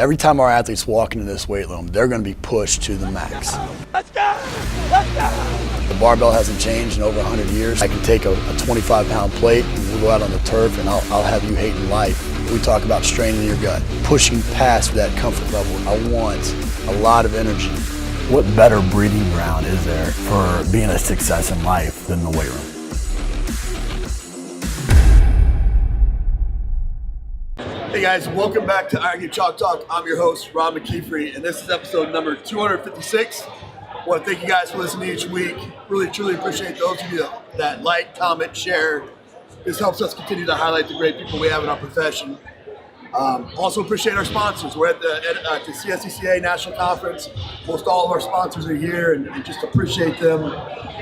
Every time our athletes walk into this weight room, they're going to be pushed to the max. Let's go! Let's go! The barbell hasn't changed in over 100 years. I can take a 25-pound plate and we'll go out on the turf and I'll have you hating life. We talk about straining your gut, pushing past that comfort level. I want a lot of energy. What better breeding ground is there for being a success in life than the weight room? Hey guys, welcome back to Iron Game Chalk Talk. I'm your host, Rob McKeefery, and this is episode number 256. I want to thank you guys for listening each week. Really, truly appreciate those of you that like, comment, share. This helps us continue to highlight the great people we have in our profession. Also appreciate our sponsors. We're at the CSCCA National Conference. Most all of our sponsors are here, and just appreciate them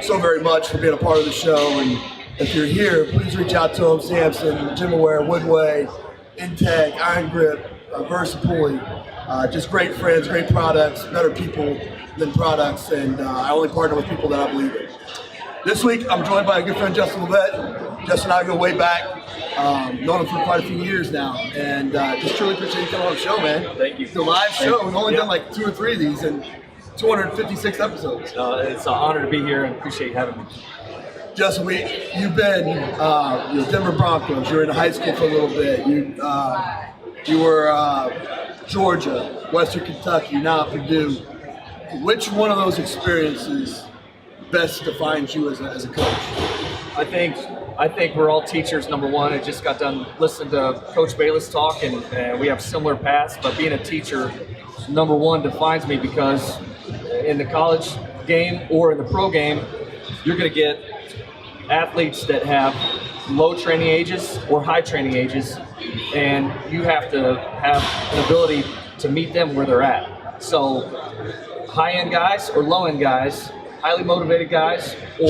so very much for being a part of the show. And if you're here, please reach out to them, Samson, Gymaware, Woodway, Integ, Iron Grip, Versapulley, just great friends, great products, better people than products, and I only partner with people that I believe in. This week, I'm joined by a good friend, Justin Lovett. Justin and I go way back, known him for quite a few years now, and just truly appreciate you coming on the show, man. Thank you. It's a live show. We've only done like 2 or 3 of these in 256 episodes. It's an honor to be here and appreciate having me. Justin, you've been Denver Broncos. You were in high school for a little bit. You were Georgia, Western Kentucky, now at Purdue. Which one of those experiences best defines you as a coach? I think we're all teachers. Number one, I just got done listening to Coach Bayless talk, and we have similar paths. But being a teacher, number one, defines me because in the college game or in the pro game, you're going to get athletes that have low training ages or high training ages, and you have to have an ability to meet them where they're at. So high-end guys or low-end guys, highly motivated guys, or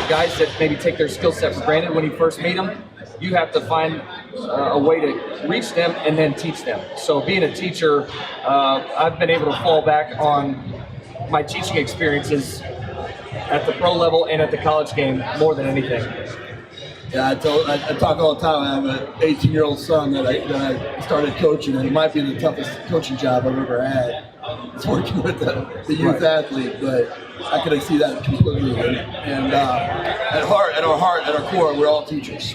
guys that maybe take their skill set for granted when you first meet them, you have to find a way to reach them and then teach them. So being a teacher, I've been able to fall back on my teaching experiences at the pro level and at the college game more than anything. Yeah, I talk all the time. I have an 18-year-old son that I started coaching, and it might be the toughest coaching job I've ever had. It's working with the youth athlete, but I can see that completely. And at our core, we're all teachers.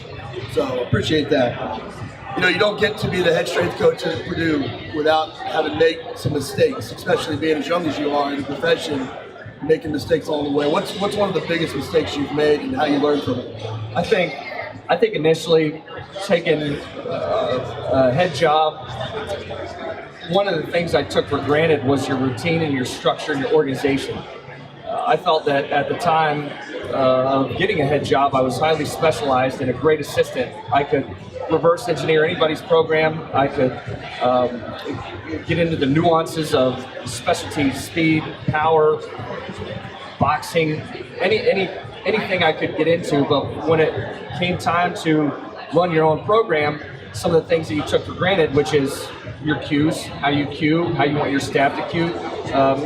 So appreciate that. You don't get to be the head strength coach at Purdue without having to make some mistakes, especially being as young as you are in the profession, making mistakes along the way. What's one of the biggest mistakes you've made and how you learned from it? I think initially taking a head job, one of the things I took for granted was your routine and your structure and your organization. I felt that at the time of getting a head job, I was highly specialized and a great assistant. I could reverse engineer anybody's program. I could get into the nuances of specialties, speed, power, boxing, anything I could get into. But when it came time to run your own program, some of the things that you took for granted, which is your cues, how you cue, how you want your staff to cue,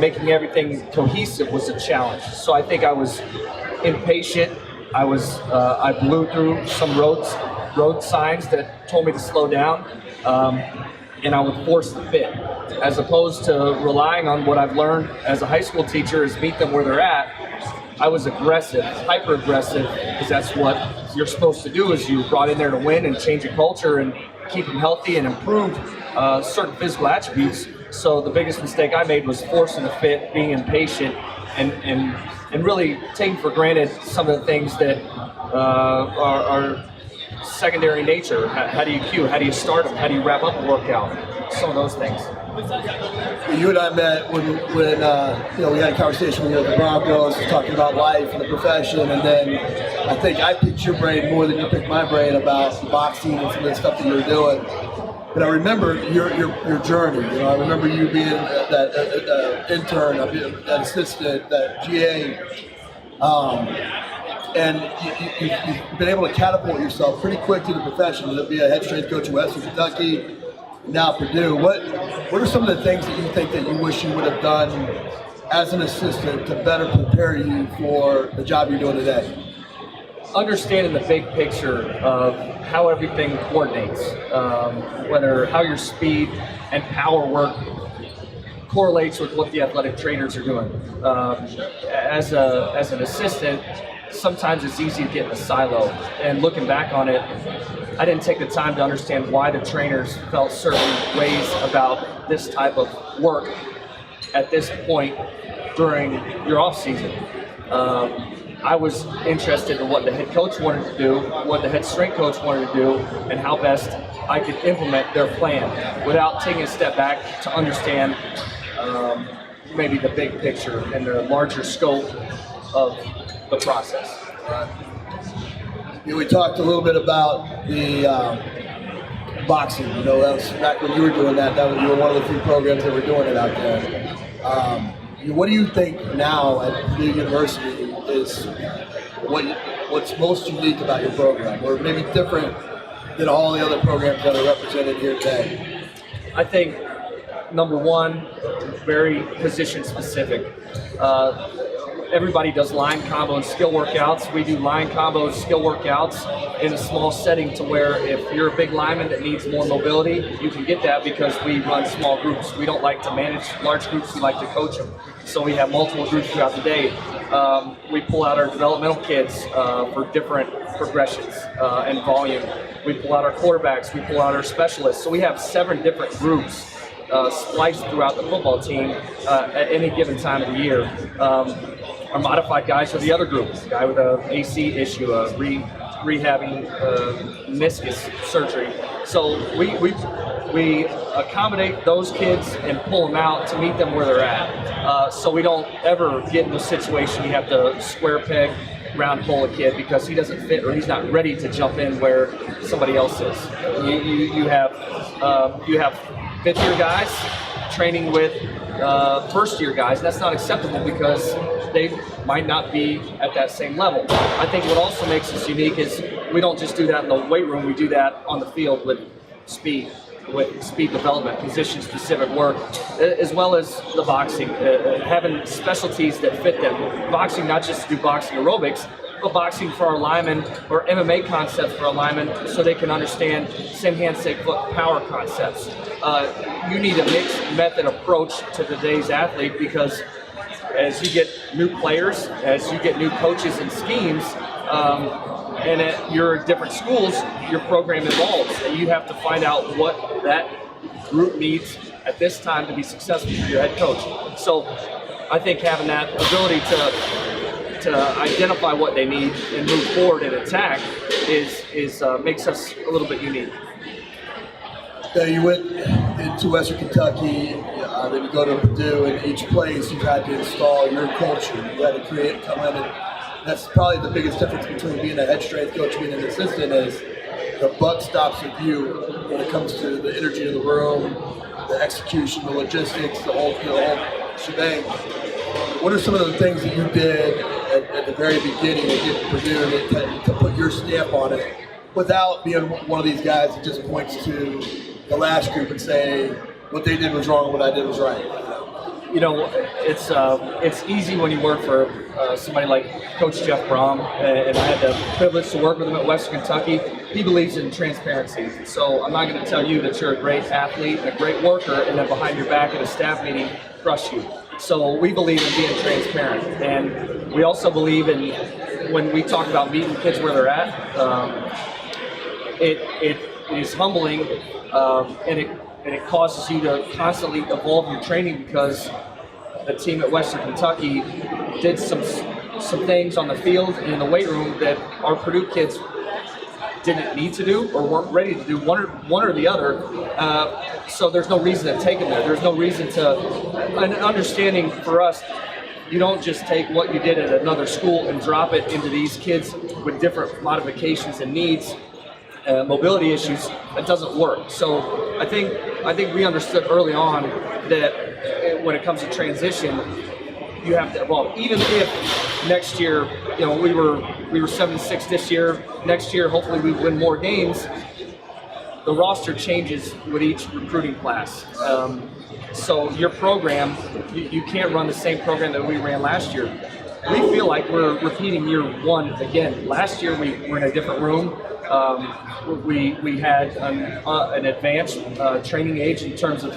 making everything cohesive was a challenge. So I think I was impatient. I blew through some road signs that told me to slow down, and I would force the fit, as opposed to relying on what I've learned as a high school teacher is meet them where they're at. I was aggressive, hyper aggressive, because that's what you're supposed to do. Is you brought in there to win and change a culture and keep them healthy and improve certain physical attributes. So the biggest mistake I made was forcing the fit, being impatient, and really taking for granted some of the things that are secondary nature. How do you cue? How do you start them? How do you wrap up a workout? Some of those things. You and I met when we had a conversation with the Broncos, talking about life and the profession, and then I think I picked your brain more than you picked my brain about boxing and some of the stuff that you were doing. But I remember your journey. I remember you being that intern, that assistant, that GA, and you've been able to catapult yourself pretty quick to the profession to be a head strength coach at Western Kentucky, now Purdue. What are some of the things that you think that you wish you would have done as an assistant to better prepare you for the job you're doing today? understanding the big picture of how everything coordinates, whether how your speed and power work correlates with what the athletic trainers are doing. As an assistant, sometimes it's easy to get in a silo. And looking back on it, I didn't take the time to understand why the trainers felt certain ways about this type of work at this point during your off season. I was interested in what the head coach wanted to do, what the head strength coach wanted to do, and how best I could implement their plan without taking a step back to understand maybe the big picture and the larger scope of the process. We talked a little bit about the boxing. You know, that was back when you were doing that. You were one of the few programs that were doing it out there. What do you think now at Purdue University is what's most unique about your program, or maybe different than all the other programs that are represented here today? I think, number one, very position specific. Everybody does line combo and skill workouts. We do line combo and skill workouts in a small setting to where if you're a big lineman that needs more mobility, you can get that because we run small groups. We don't like to manage large groups, we like to coach them. So we have multiple groups throughout the day. We pull out our developmental kids for different progressions and volume. We pull out our quarterbacks, we pull out our specialists. So we have 7 different groups spliced throughout the football team at any given time of the year. Our modified guys are the other group, a guy with an AC issue, rehabbing meniscus surgery. So we accommodate those kids and pull them out to meet them where they're at. So we don't ever get in a situation you have to square peg, round hole a kid because he doesn't fit or he's not ready to jump in where somebody else is. You have 5th-year guys training with first-year guys. That's not acceptable because they might not be at that same level. I think what also makes us unique is we don't just do that in the weight room, we do that on the field with speed development, position-specific work, as well as the boxing, having specialties that fit them. Boxing, not just to do boxing aerobics, but boxing for our linemen or MMA concepts for our linemen so they can understand same hand, same foot power concepts. You need a mixed method approach to today's athlete because as you get new players, as you get new coaches and schemes, and at your different schools, your program evolves. And you have to find out what that group needs at this time to be successful for your head coach. So I think having that ability to identify what they need and move forward and attack is makes us a little bit unique. You went into Western Kentucky, then you go to Purdue, and each place you had to install your culture. You had to come in, and that's probably the biggest difference between being a head strength coach and being an assistant is the buck stops with you when it comes to the energy of the room, the execution, the logistics, the whole shebang. What are some of the things that you did at the very beginning of getting Purdue to put your stamp on it without being one of these guys that just points to the last group and say what they did was wrong and what I did was right? You know, it's easy when you work for somebody like Coach Jeff Brom, and I had the privilege to work with him at Western Kentucky. He believes in transparency. So I'm not going to tell you that you're a great athlete and a great worker, and then behind your back at a staff meeting, crush you. So we believe in being transparent, and we also believe in when we talk about meeting kids where they're at. It is humbling, and it causes you to constantly evolve your training because the team at Western Kentucky did some things on the field and in the weight room that our Purdue kids didn't need to do or weren't ready to do, one or the other. So there's no reason to take them there. There's no reason to, an understanding for us, you don't just take what you did at another school and drop it into these kids with different modifications and needs. Mobility issues, that doesn't work. So I think we understood early on that when it comes to transition, you have to evolve. Even if next year, you know, we were 7-6 this year. Next year, hopefully, we win more games. The roster changes with each recruiting class. So your program, you can't run the same program that we ran last year. we feel like we're repeating year one again. Last year we were in a different room. We had an advanced training age in terms of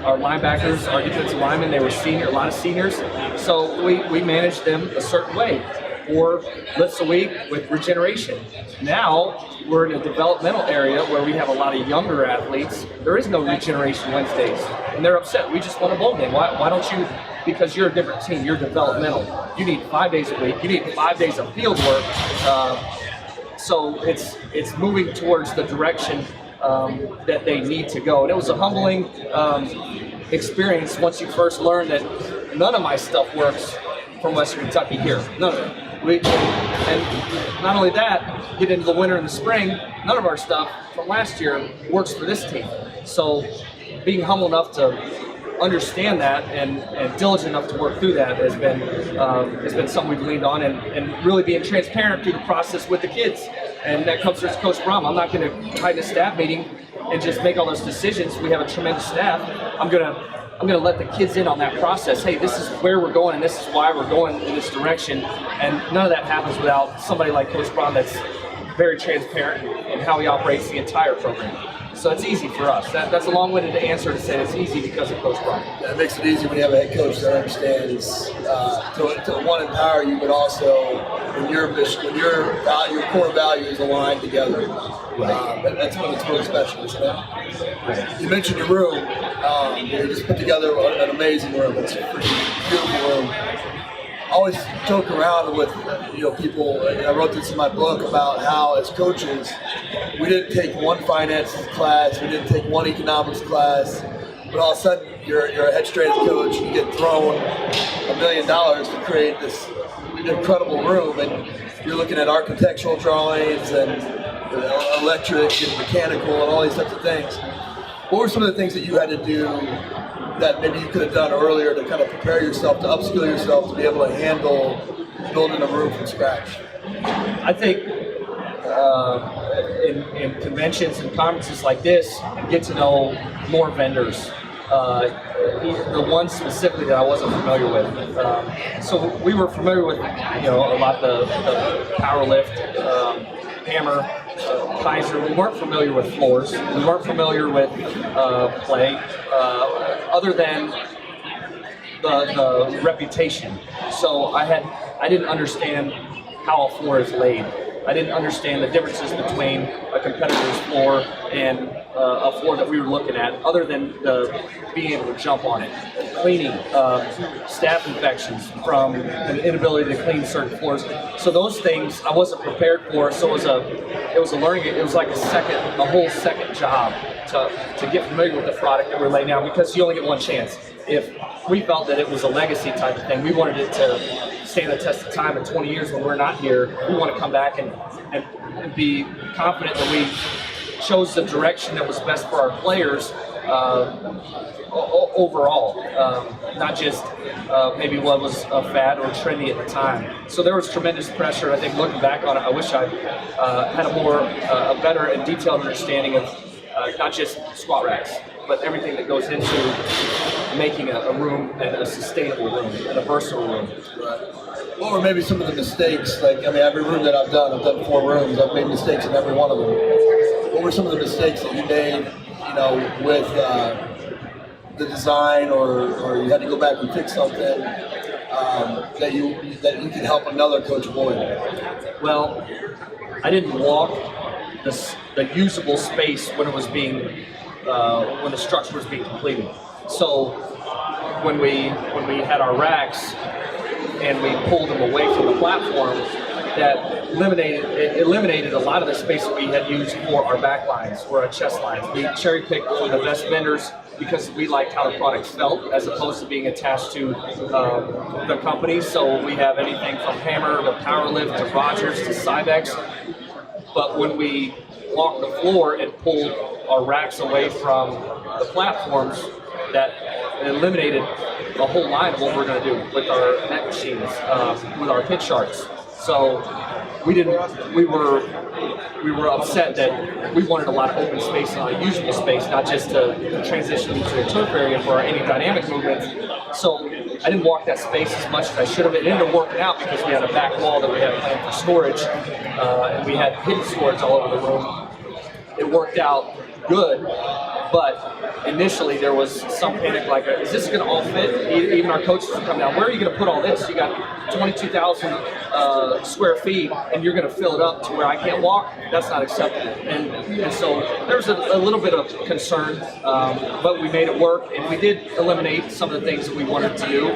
our linebackers, our defensive linemen. They were a lot of seniors. So we managed them a certain way, 4 lifts a week with regeneration. Now we're in a developmental area where we have a lot of younger athletes. There is no regeneration Wednesdays, and they're upset. We just won a bowl game. Why don't you? Because you're a different team. You're developmental. You need 5 days a week. You need 5 days of field work. So it's moving towards the direction that they need to go. And it was a humbling experience once you first learn that none of my stuff works from Western Kentucky here. None of it. And not only that, get into the winter and the spring, none of our stuff from last year works for this team. So being humble enough to understand that and diligent enough to work through that has been something we've leaned on, and really being transparent through the process with the kids. And that comes from Coach Brom. I'm not going to hide in a staff meeting and just make all those decisions. We have a tremendous staff. I'm gonna let the kids in on that process. Hey, this is where we're going, and this is why we're going in this direction. And none of that happens without somebody like Coach Brom that's very transparent in how he operates the entire program. So it's easy for us. That's a long-winded answer to say it's easy because of Coach Brom. Yeah, it makes it easy when you have a head coach that understands to one, empower you, but also when your mission, when your core values align together. Right. That's when it's really special, isn't it? Right. You mentioned your room. You just put together an amazing room. It's a pretty beautiful room. I always joke around with people, and I wrote this in my book about how as coaches we didn't take one finance class, we didn't take one economics class, but all of a sudden you're a head straight coach, you get thrown $1 million to create this incredible room, and you're looking at architectural drawings and electric and mechanical and all these types of things. What were some of the things that you had to do that maybe you could have done earlier to kind of prepare yourself, to upskill yourself, to be able to handle building a room from scratch? I think in conventions and conferences like this, you get to know more vendors. The one specifically that I wasn't familiar with. So we were familiar with, a lot of the power lift, hammer, Kaiser. We weren't familiar with floors. We weren't familiar with play, other than the reputation. So I didn't understand how a floor is laid. I didn't understand the differences between a competitor's floor and a floor that we were looking at, other than being able to jump on it. Cleaning, staph infections from an inability to clean certain floors. So those things I wasn't prepared for. So it was a learning. It was like a whole second job to get familiar with the product that we're laying down, because you only get one chance. If we felt that it was a legacy type of thing, we wanted it to stand the test of time in 20 years when we're not here. We want to come back and be confident that we chose the direction that was best for our players overall, not just maybe what was a fad or trendy at the time. So there was tremendous pressure. I think looking back on it, I wish I had a better and detailed understanding of not just squat racks, but everything that goes into making a room and a sustainable room and a versatile room. Right. What were maybe some of the mistakes? Every room that I've done 4 rooms, I've made mistakes in every one of them. What were some of the mistakes that you made, with the design, or you had to go back and fix something that you could help another coach avoid? Well, I didn't walk the usable space when it was being when the structure was being completed. So when we had our racks and we pulled them away from the platform, that eliminated a lot of the space that we had used for our back lines or our chest lines. We cherry picked the best vendors because we liked how the product felt, as opposed to being attached to the company. So we have anything from Hammer to Powerlift to Rogers to Cybex. But when we walked the floor and pulled our racks away from the platforms, that eliminated a whole line of what we're going to do with our neck machines, with our pitch charts. So we were we were upset that we wanted a lot of open space and a lot of usable space, not just to transition into a turf area for any dynamic movements. So I didn't walk that space as much as I should have. It ended up working out because we had a back wall that we had planned for storage, and we had hidden storage all over the room. It worked out good, but initially there was some panic, like, is this going to all fit? Even our coaches would come down, where are you going to put all this? You got 22,000 square feet and you're going to fill it up to where I can't walk? That's not acceptable. And so there was a little bit of concern, but we made it work, and we did eliminate some of the things that we wanted to do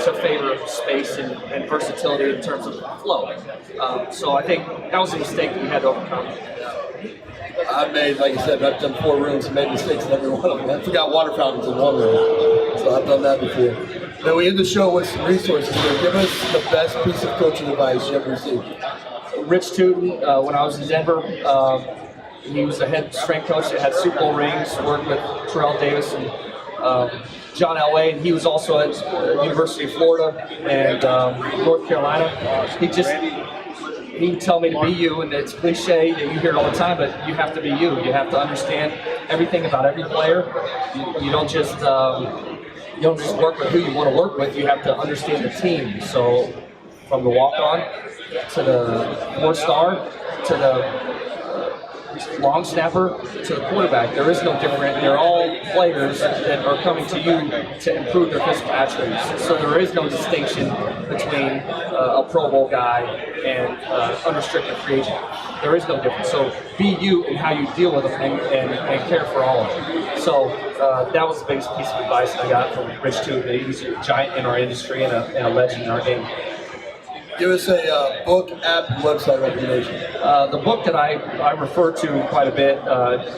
to favor space and versatility in terms of flow. So I think that was a mistake that we had to overcome. I've made, like you said, I've done 4 rooms and made mistakes in every one of them. I forgot water fountains in one room, so I've done that before. Now we end the show with some resources here. Give us the best piece of coaching advice you ever received. Rich Tootin, when I was in Denver, he was a head strength coach that had Super Bowl rings, worked with Terrell Davis and John Elway, and he was also at University of Florida and North Carolina. He'd tell me to be you, and it's cliche that you hear it all the time, but you have to be you. You have to understand everything about every player. You don't just work with who you want to work with. You have to understand the team. So from the walk-on to the 4-star to the long snapper to the quarterback, there is no different. They're all players that are coming to you to improve their physical attributes. So there is no distinction between a Pro Bowl guy and unrestricted free agent. There is no difference. So be you in how you deal with them and care for all of them. So that was the biggest piece of advice I got from Rich Tootin. He's a giant in our industry and a legend in our game. Give us a book, app, and website recommendation. The book that I refer to quite a bit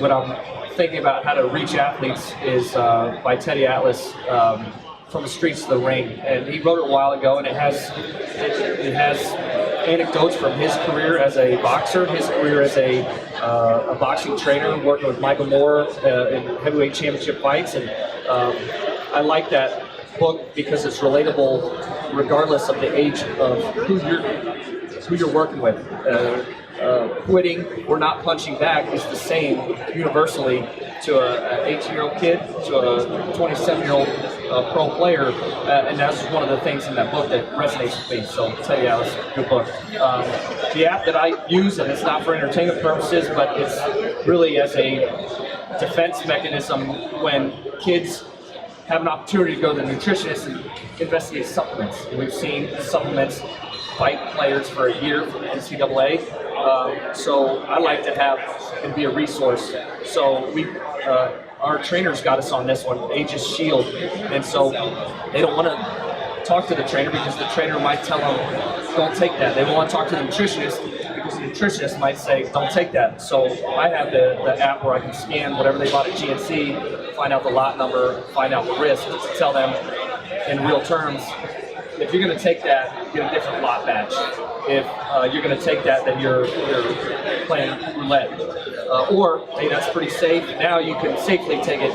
when I'm thinking about how to reach athletes is by Teddy Atlas, From the Streets to the Ring. And he wrote it a while ago, and it has anecdotes from his career as a boxer, his career as a boxing trainer, working with Michael Moore in heavyweight championship fights. And I like that book because it's relatable regardless of the age of who you're working with. Quitting or not punching back is the same universally to an 18-year-old kid, to a 27-year-old pro player, and that's one of the things in that book that resonates with me. So I'll tell you, that was a good book. The app that I use, and it's not for entertainment purposes, but it's really as a defense mechanism when kids have an opportunity to go to the nutritionist and investigate supplements. And we've seen supplements fight players for a year from the NCAA. So I like to have and be a resource. So our trainers got us on this one, Aegis Shield. And so they don't want to talk to the trainer because the trainer might tell them, don't take that. They want to talk to the nutritionist because the nutritionist might say, don't take that. So I have the app where I can scan whatever they bought at GNC, find out the lot number, find out the risk, tell them in real terms, if you're going to take that, get a different lot batch. If you're going to take that, then you're playing roulette. Or, hey, that's pretty safe. Now you can safely take it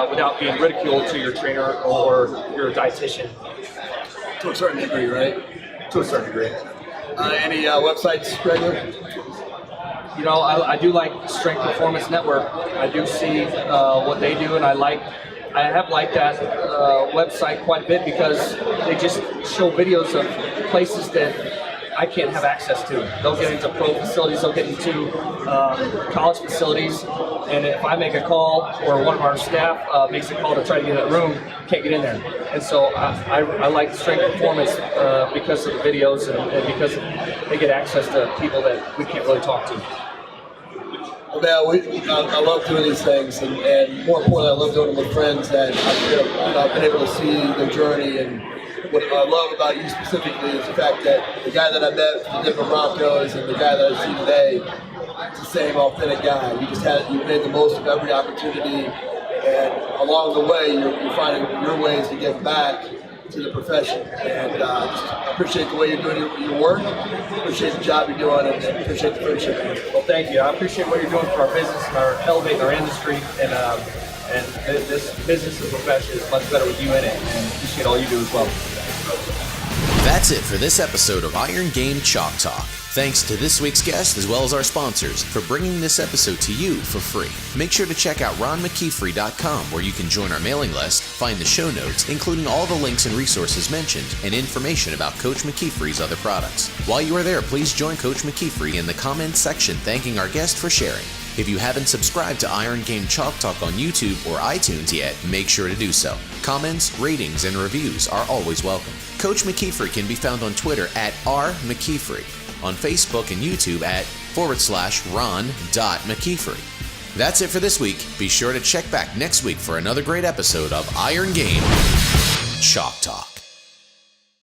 without being ridiculed to your trainer or your dietitian. To a certain degree, right? To a certain degree. Any websites, Gregory? You know, I do like Strength Performance Network. I do see what they do, and I have liked that website quite a bit because they just show videos of places that I can't have access to. They'll get into pro facilities, they'll get into college facilities, and if I make a call or one of our staff makes a call to try to get in that room, can't get in there. And so I like Strength Performance because of the videos and because they get access to people that we can't really talk to. Well, I love doing these things, and more importantly, I love doing them with friends that I've been able to see their journey. And what I love about you specifically is the fact that the guy that I met from the Denver Broncos and the guy that I see today, it's the same authentic guy. You made the most of every opportunity, and along the way, you're finding your ways to give back to the profession. And I appreciate the way you're doing your work, appreciate the job you're doing, and appreciate the friendship. Well, thank you. I appreciate what you're doing for our business and our elevating our industry, and this business and profession is much better with you in it, and appreciate all you do as well. That's it for this episode of Iron Game Chalk Talk. Thanks to this week's guest as well as our sponsors for bringing this episode to you for free. Make sure to check out ronmckeefery.com where you can join our mailing list, find the show notes, including all the links and resources mentioned, and information about Coach McKeefery's other products. While you are there, please join Coach McKeefery in the comments section thanking our guest for sharing. If you haven't subscribed to Iron Game Chalk Talk on YouTube or iTunes yet, make sure to do so. Comments, ratings, and reviews are always welcome. Coach McKeefery can be found on Twitter at @RMcKeefery, on Facebook and YouTube at /Ron.McKeefery. That's it for this week. Be sure to check back next week for another great episode of Iron Game Chalk Talk.